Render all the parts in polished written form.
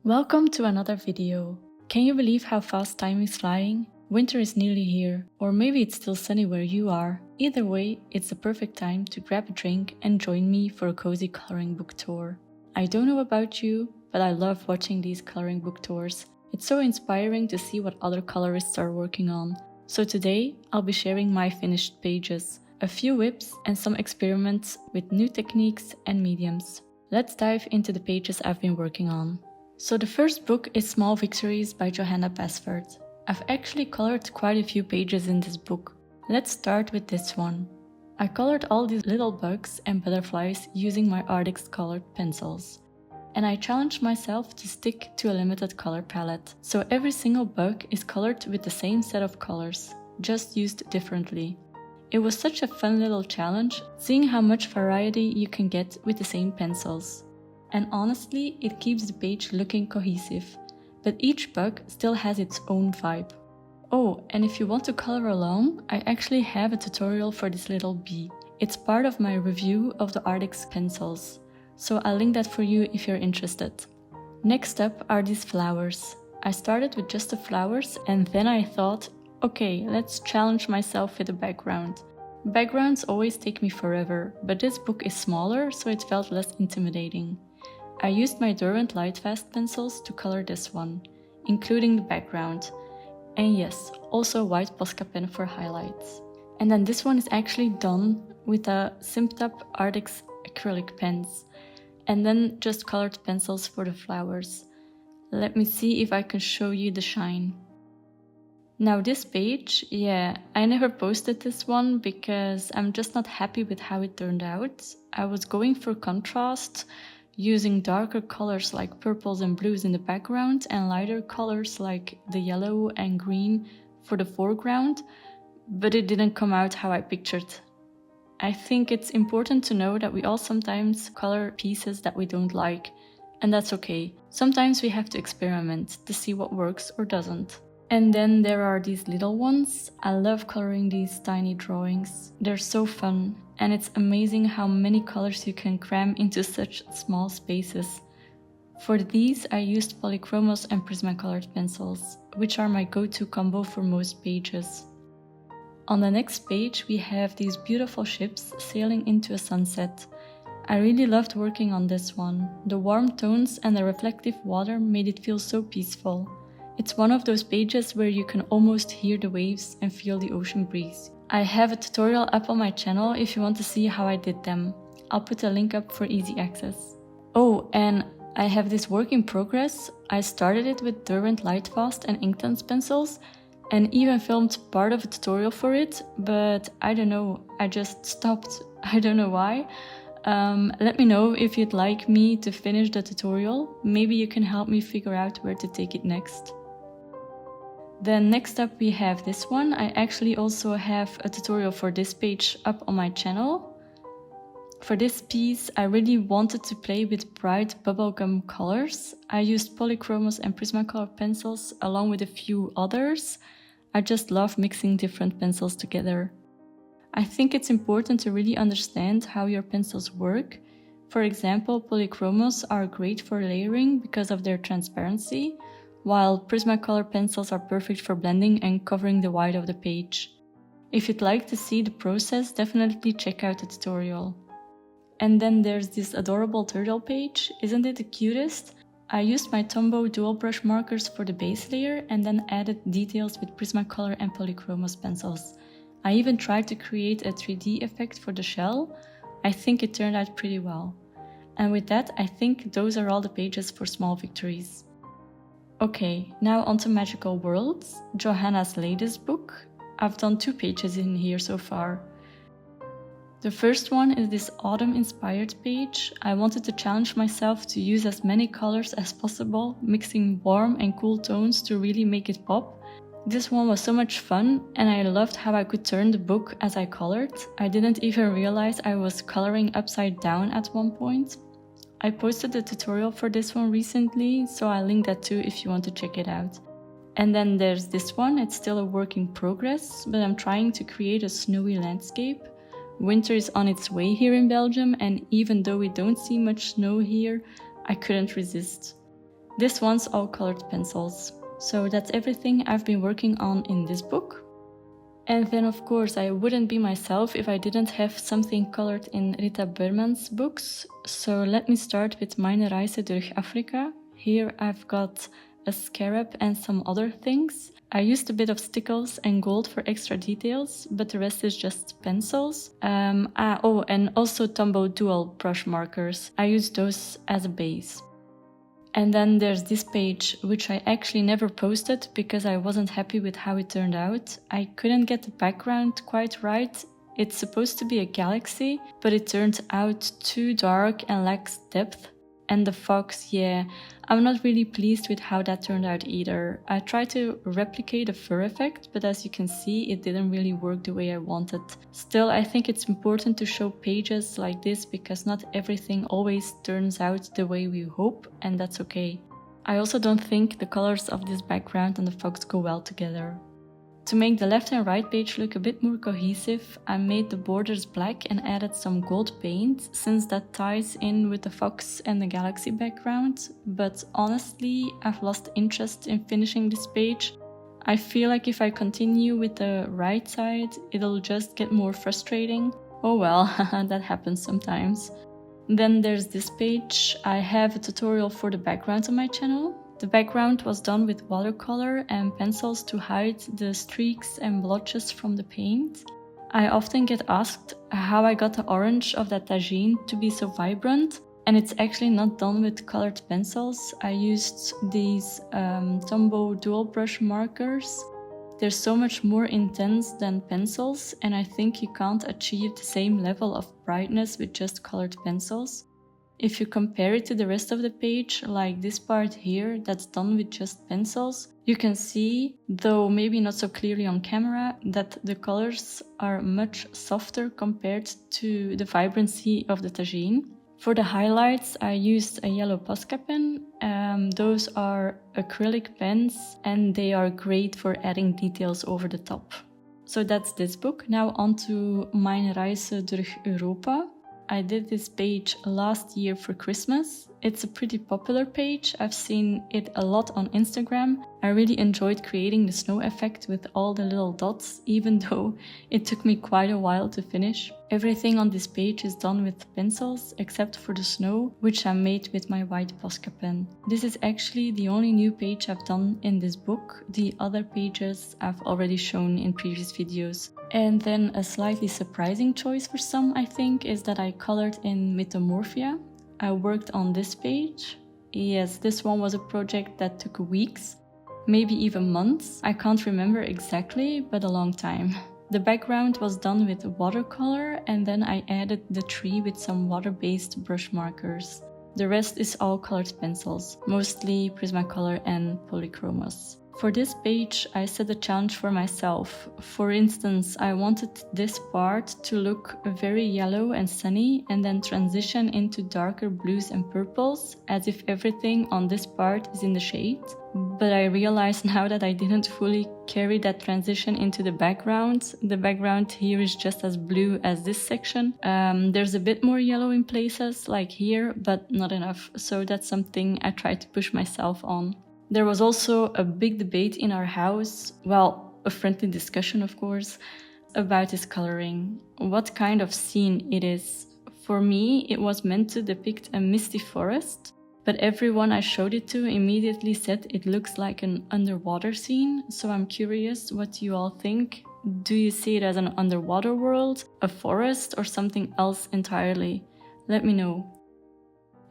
Welcome to another video. Can you believe how fast time is flying? Winter is nearly here, or maybe it's still sunny where you are. Either way, it's the perfect time to grab a drink and join me for a cozy coloring book tour. I don't know about you, but I love watching these coloring book tours. It's so inspiring to see what other colorists are working on. So today, I'll be sharing my finished pages, a few whips and some experiments with new techniques and mediums. Let's dive into the pages I've been working on. So the first book is Small Victories by Johanna Basford. I've actually colored quite a few pages in this book. Let's start with this one. I colored all these little bugs and butterflies using my Artix colored pencils. And I challenged myself to stick to a limited color palette. So every single bug is colored with the same set of colors, just used differently. It was such a fun little challenge, seeing how much variety you can get with the same pencils. And honestly, it keeps the page looking cohesive, but each bug still has its own vibe. Oh, and if you want to color along, I actually have a tutorial for this little bee. It's part of my review of the Artix pencils, so I'll link that for you if you're interested. Next up are these flowers. I started with just the flowers and then I thought, okay, let's challenge myself with a background. Backgrounds always take me forever, but this book is smaller, so it felt less intimidating. I used my Derwent Lightfast pencils to color this one, including the background. And yes, also a white Posca pen for highlights. And then this one is actually done with a Simped Up Artix acrylic pens. And then just colored pencils for the flowers. Let me see if I can show you the shine. Now this page, I never posted this one because I'm just not happy with how it turned out. I was going for contrast, using darker colors like purples and blues in the background and lighter colors like the yellow and green for the foreground, but it didn't come out how I pictured. I think it's important to know that we all sometimes color pieces that we don't like, and that's okay. Sometimes we have to experiment to see what works or doesn't. And then there are these little ones. I love coloring these tiny drawings. They're so fun, and it's amazing how many colors you can cram into such small spaces. For these I used Polychromos and Prismacolored pencils, which are my go-to combo for most pages. On the next page we have these beautiful ships sailing into a sunset. I really loved working on this one. The warm tones and the reflective water made it feel so peaceful. It's one of those pages where you can almost hear the waves and feel the ocean breeze. I have a tutorial up on my channel if you want to see how I did them. I'll put a link up for easy access. Oh, and I have this work in progress. I started it with Derwent Lightfast and Inktense pencils and even filmed part of a tutorial for it, but I don't know, I just stopped. I don't know why. Let me know if you'd like me to finish the tutorial. Maybe you can help me figure out where to take it next. Then next up we have this one. I actually also have a tutorial for this page up on my channel. For this piece I really wanted to play with bright bubblegum colors. I used Polychromos and Prismacolor pencils along with a few others. I just love mixing different pencils together. I think it's important to really understand how your pencils work. For example, Polychromos are great for layering because of their transparency, while Prismacolor pencils are perfect for blending and covering the white of the page. If you'd like to see the process, definitely check out the tutorial. And then there's this adorable turtle page. Isn't it the cutest? I used my Tombow dual brush markers for the base layer and then added details with Prismacolor and Polychromos pencils. I even tried to create a 3D effect for the shell. I think it turned out pretty well. And with that, I think those are all the pages for Small Victories. Okay, now onto Magical Worlds, Johanna's latest book. I've done 2 pages in here so far. The first one is this autumn-inspired page. I wanted to challenge myself to use as many colors as possible, mixing warm and cool tones to really make it pop. This one was so much fun, and I loved how I could turn the book as I colored. I didn't even realize I was coloring upside down at one point. I posted a tutorial for this one recently, so I'll link that too if you want to check it out. And then there's this one. It's still a work in progress, but I'm trying to create a snowy landscape. Winter is on its way here in Belgium, and even though we don't see much snow here, I couldn't resist. This one's all colored pencils. So that's everything I've been working on in this book. And then of course I wouldn't be myself if I didn't have something colored in Rita Berman's books. So let me start with Meine Reise durch Afrika. Here I've got a scarab and some other things. I used a bit of stickles and gold for extra details, but the rest is just pencils. And also Tombow dual brush markers. I used those as a base. And then there's this page, which I actually never posted because I wasn't happy with how it turned out. I couldn't get the background quite right. It's supposed to be a galaxy, but it turned out too dark and lacks depth. And the fox, yeah, I'm not really pleased with how that turned out either. I tried to replicate a fur effect, but as you can see, it didn't really work the way I wanted. Still, I think it's important to show pages like this because not everything always turns out the way we hope, and that's okay. I also don't think the colors of this background and the fox go well together. To make the left and right page look a bit more cohesive, I made the borders black and added some gold paint, since that ties in with the fox and the galaxy background. But honestly, I've lost interest in finishing this page. I feel like if I continue with the right side, it'll just get more frustrating. Oh well, that happens sometimes. Then there's this page. I have a tutorial for the background on my channel. The background was done with watercolor and pencils to hide the streaks and blotches from the paint. I often get asked how I got the orange of that tagine to be so vibrant, and it's actually not done with colored pencils. I used these Tombow dual brush markers. They're so much more intense than pencils, and I think you can't achieve the same level of brightness with just colored pencils. If you compare it to the rest of the page, like this part here that's done with just pencils, you can see, though maybe not so clearly on camera, that the colors are much softer compared to the vibrancy of the tagine. For the highlights, I used a yellow Posca pen. Those are acrylic pens and they are great for adding details over the top. So that's this book. Now on to Meine Reise durch Europa. I did this page last year for Christmas. It's a pretty popular page. I've seen it a lot on Instagram. I really enjoyed creating the snow effect with all the little dots, even though it took me quite a while to finish. Everything on this page is done with pencils, except for the snow, which I made with my white Posca pen. This is actually the only new page I've done in this book. The other pages I've already shown in previous videos. And then a slightly surprising choice for some, I think, is that I colored in Metamorphia. I worked on this page. Yes, this one was a project that took weeks, maybe even months. I can't remember exactly, but a long time. The background was done with watercolor, and then I added the tree with some water-based brush markers. The rest is all colored pencils, mostly Prismacolor and Polychromos. For this page, I set a challenge for myself. For instance, I wanted this part to look very yellow and sunny and then transition into darker blues and purples, as if everything on this part is in the shade. But I realize now that I didn't fully carry that transition into the background. The background here is just as blue as this section. There's a bit more yellow in places, like here, but not enough. So that's something I tried to push myself on. There was also a big debate in our house, well, a friendly discussion of course, about his coloring, what kind of scene it is. For me, it was meant to depict a misty forest, but everyone I showed it to immediately said it looks like an underwater scene, so I'm curious what you all think. Do you see it as an underwater world, a forest, or something else entirely? Let me know.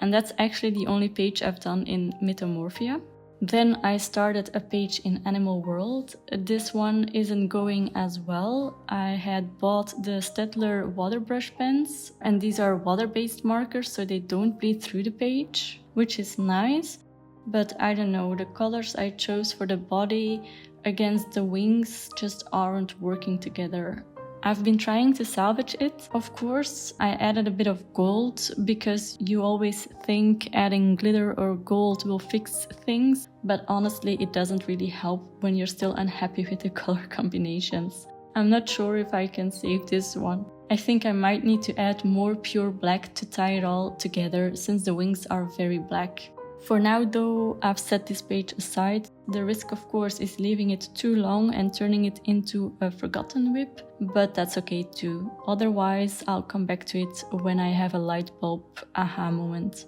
And that's actually the only page I've done in Metamorphia. Then I started a page in Animal World. This one isn't going as well. I had bought the Staedtler water brush pens, and these are water-based markers, so they don't bleed through the page, which is nice. But I don't know, the colors I chose for the body against the wings just aren't working together. I've been trying to salvage it. Of course, I added a bit of gold because you always think adding glitter or gold will fix things, but honestly it doesn't really help when you're still unhappy with the color combinations. I'm not sure if I can save this one. I think I might need to add more pure black to tie it all together since the wings are very black. For now though, I've set this page aside. The risk of course is leaving it too long and turning it into a forgotten whip, but that's okay too. Otherwise, I'll come back to it when I have a light bulb aha moment.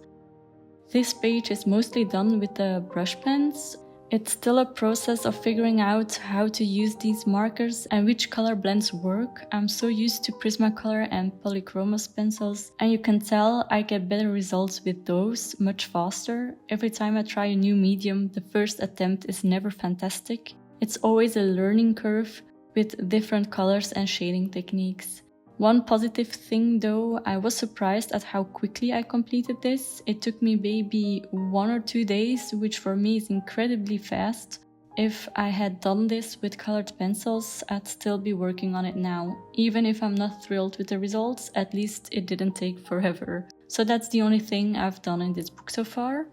This page is mostly done with the brush pens. It's still a process of figuring out how to use these markers and which color blends work. I'm so used to Prismacolor and Polychromos pencils, and you can tell I get better results with those much faster. Every time I try a new medium, the first attempt is never fantastic. It's always a learning curve with different colors and shading techniques. One positive thing though, I was surprised at how quickly I completed this. It took me maybe 1 or 2 days, which for me is incredibly fast. If I had done this with colored pencils, I'd still be working on it now. Even if I'm not thrilled with the results, at least it didn't take forever. So that's the only thing I've done in this book so far.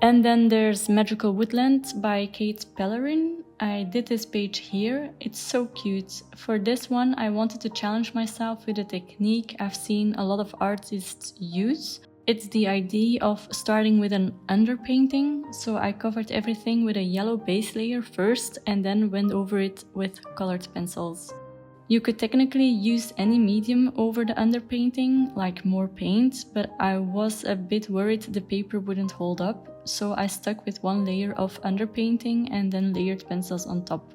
And then there's Magical Woodland by Kate Pellerin. I did this page here. It's so cute. For this one, I wanted to challenge myself with a technique I've seen a lot of artists use. It's the idea of starting with an underpainting. So I covered everything with a yellow base layer first and then went over it with colored pencils. You could technically use any medium over the underpainting, like more paint, but I was a bit worried the paper wouldn't hold up, so I stuck with one layer of underpainting and then layered pencils on top.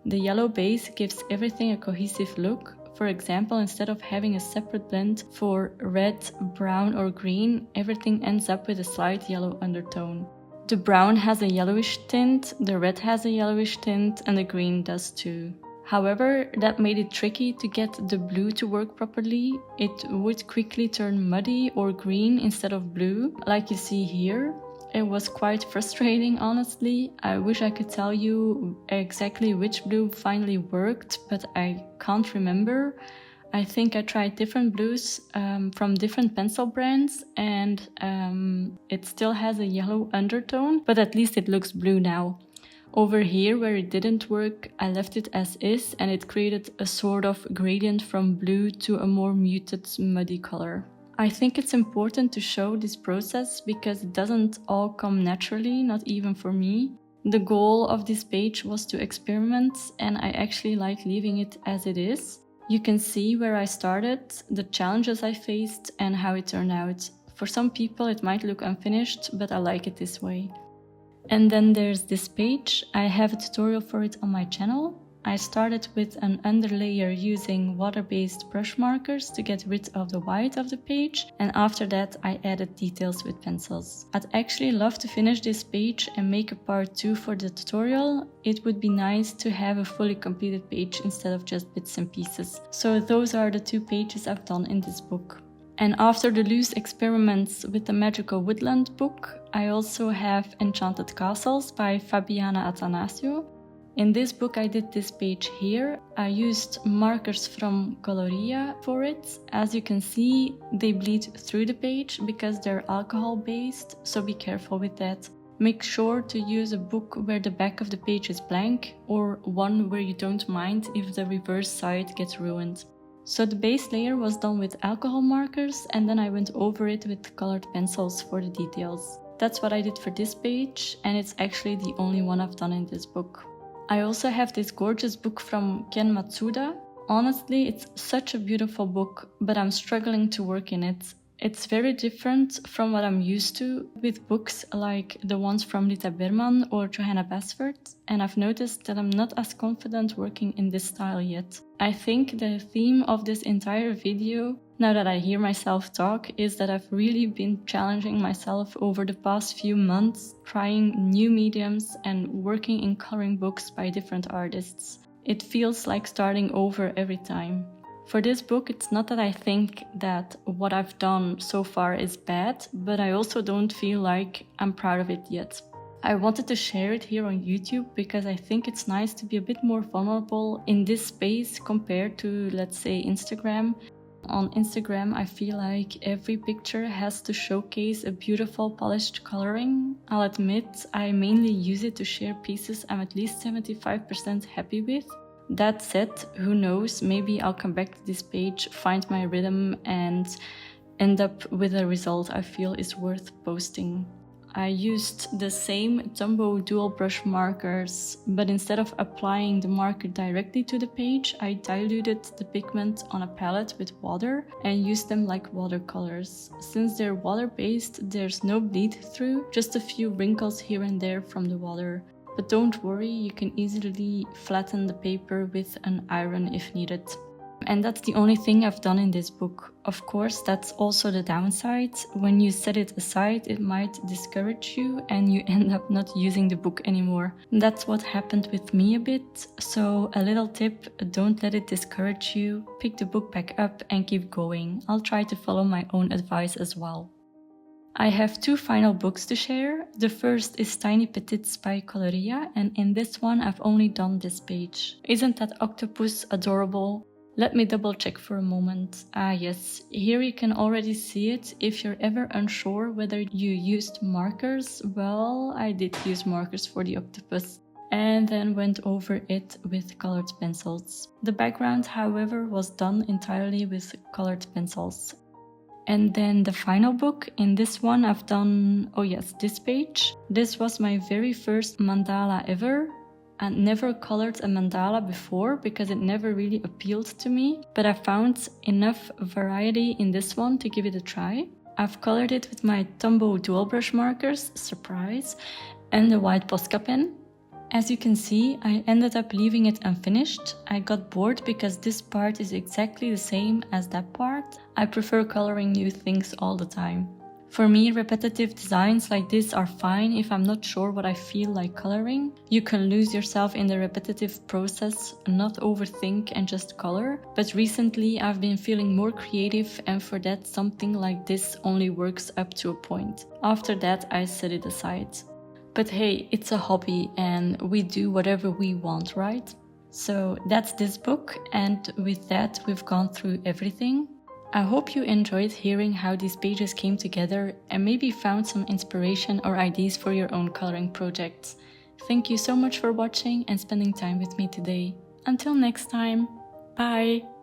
The yellow base gives everything a cohesive look. For example, instead of having a separate blend for red, brown or green, everything ends up with a slight yellow undertone. The brown has a yellowish tint, the red has a yellowish tint, and the green does too. However, that made it tricky to get the blue to work properly. It would quickly turn muddy or green instead of blue, like you see here. It was quite frustrating, honestly. I wish I could tell you exactly which blue finally worked, but I can't remember. I think I tried different blues from different pencil brands, and it still has a yellow undertone, but at least it looks blue now. Over here, where it didn't work, I left it as is, and it created a sort of gradient from blue to a more muted, muddy color. I think it's important to show this process because it doesn't all come naturally, not even for me. The goal of this page was to experiment, and I actually like leaving it as it is. You can see where I started, the challenges I faced, and how it turned out. For some people it might look unfinished, but I like it this way. And then there's this page. I have a tutorial for it on my channel. I started with an underlayer using water-based brush markers to get rid of the white of the page, and after that I added details with pencils. I'd actually love to finish this page and make a part 2 for the tutorial. It would be nice to have a fully completed page instead of just bits and pieces. So those are the 2 pages I've done in this book. And after the loose experiments with the Magical Woodland book, I also have Enchanted Castles by Fabiana Attanasio. In this book I did this page here. I used markers from Coloria for it. As you can see, they bleed through the page because they're alcohol based, so be careful with that. Make sure to use a book where the back of the page is blank, or one where you don't mind if the reverse side gets ruined. So the base layer was done with alcohol markers, and then I went over it with colored pencils for the details. That's what I did for this page, and it's actually the only one I've done in this book. I also have this gorgeous book from Ken Matsuda. Honestly, it's such a beautiful book, but I'm struggling to work in it. It's very different from what I'm used to with books like the ones from Rita Berman or Johanna Basford, and I've noticed that I'm not as confident working in this style yet. I think the theme of this entire video, now that I hear myself talk, is that I've really been challenging myself over the past few months, trying new mediums and working in coloring books by different artists. It feels like starting over every time. For this book, it's not that I think that what I've done so far is bad, but I also don't feel like I'm proud of it yet. I wanted to share it here on YouTube because I think it's nice to be a bit more vulnerable in this space compared to, let's say, Instagram. On Instagram, I feel like every picture has to showcase a beautiful polished coloring. I'll admit, I mainly use it to share pieces I'm at least 75% happy with. That said, who knows, maybe I'll come back to this page, find my rhythm and end up with a result I feel is worth posting. I used the same Tombow dual brush markers, but instead of applying the marker directly to the page, I diluted the pigment on a palette with water and used them like watercolors. Since they're water-based, there's no bleed through, just a few wrinkles here and there from the water. But don't worry, you can easily flatten the paper with an iron if needed. And that's the only thing I've done in this book. Of course, that's also the downside. When you set it aside, it might discourage you and you end up not using the book anymore. That's what happened with me a bit. So a little tip, don't let it discourage you. Pick the book back up and keep going. I'll try to follow my own advice as well. I have 2 final books to share. The first is Tiny Petits by Coloria, and in this one I've only done this page. Isn't that octopus adorable? Let me double check for a moment. Ah yes, here you can already see it. If you're ever unsure whether you used markers, well, I did use markers for the octopus and then went over it with colored pencils. The background, however, was done entirely with colored pencils. And then the final book, in this one I've done, oh yes, this page. This was my very first mandala ever. I never colored a mandala before because it never really appealed to me, but I found enough variety in this one to give it a try. I've colored it with my Tombow dual brush markers, surprise, and the white Posca pen. As you can see, I ended up leaving it unfinished. I got bored because this part is exactly the same as that part. I prefer coloring new things all the time. For me, repetitive designs like this are fine if I'm not sure what I feel like coloring. You can lose yourself in the repetitive process, not overthink and just color. But recently I've been feeling more creative, and for that something like this only works up to a point. After that I set it aside. But hey, it's a hobby and we do whatever we want, right? So that's this book, and with that we've gone through everything. I hope you enjoyed hearing how these pages came together and maybe found some inspiration or ideas for your own coloring projects. Thank you so much for watching and spending time with me today. Until next time, bye!